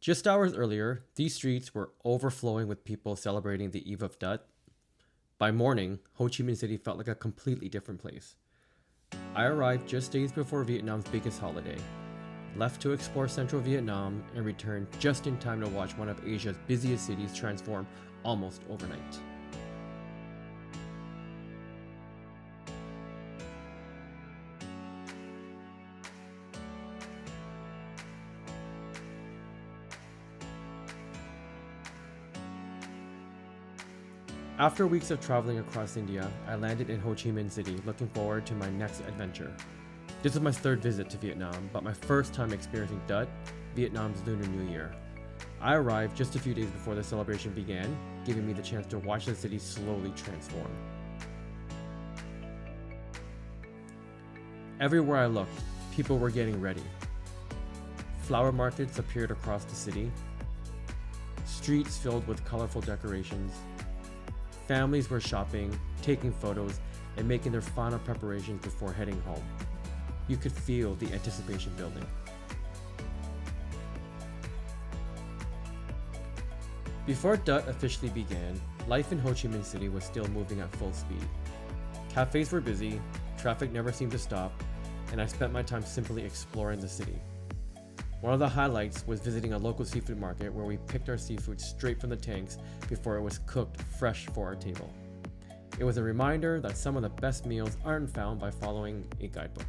Just hours earlier, these streets were overflowing with people celebrating the eve of Tet. By morning, Ho Chi Minh City felt like a completely different place. I arrived just days before Vietnam's biggest holiday, left to explore central Vietnam, and returned just in time to watch one of Asia's busiest cities transform almost overnight. After weeks of traveling across India, I landed in Ho Chi Minh City, looking forward to my next adventure. This was my third visit to Vietnam, but my first time experiencing Tet, Vietnam's Lunar New Year. I arrived just a few days before the celebration began, giving me the chance to watch the city slowly transform. Everywhere I looked, people were getting ready. Flower markets appeared across the city, streets filled with colorful decorations. Families were shopping, taking photos, and making their final preparations before heading home. You could feel the anticipation building. Before Tet officially began, life in Ho Chi Minh City was still moving at full speed. Cafes were busy, traffic never seemed to stop, and I spent my time simply exploring the city. One of the highlights was visiting a local seafood market where we picked our seafood straight from the tanks before it was cooked fresh for our table. It was a reminder that some of the best meals aren't found by following a guidebook.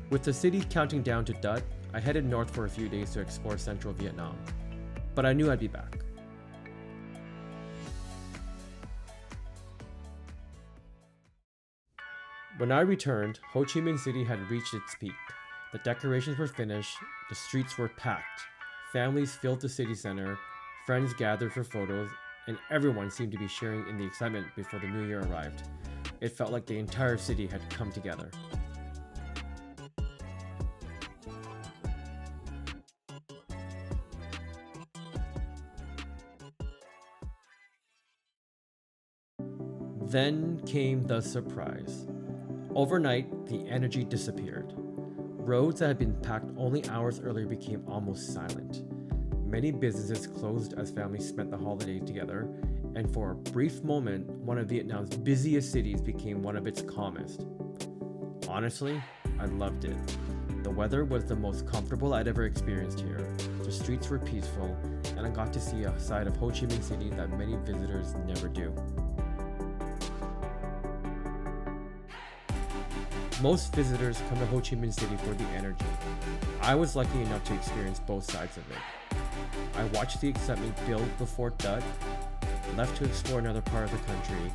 With the city counting down to Tet, I headed north for a few days to explore central Vietnam. But I knew I'd be back. When I returned, Ho Chi Minh City had reached its peak. The decorations were finished, the streets were packed, families filled the city center, friends gathered for photos, and everyone seemed to be sharing in the excitement before the new year arrived. It felt like the entire city had come together. Then came the surprise. Overnight, the energy disappeared. Roads that had been packed only hours earlier became almost silent. Many businesses closed as families spent the holiday together, and for a brief moment, one of Vietnam's busiest cities became one of its calmest. Honestly, I loved it. The weather was the most comfortable I'd ever experienced here. The streets were peaceful, and I got to see a side of Ho Chi Minh City that many visitors never do. Most visitors come to Ho Chi Minh City for the energy. I was lucky enough to experience both sides of it. I watched the excitement build before Tet, left to explore another part of the country,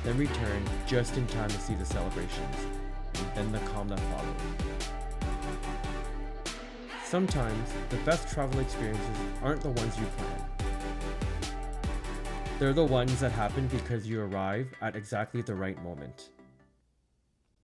then returned just in time to see the celebrations, and then the calm that followed. Sometimes, the best travel experiences aren't the ones you plan. They're the ones that happen because you arrive at exactly the right moment.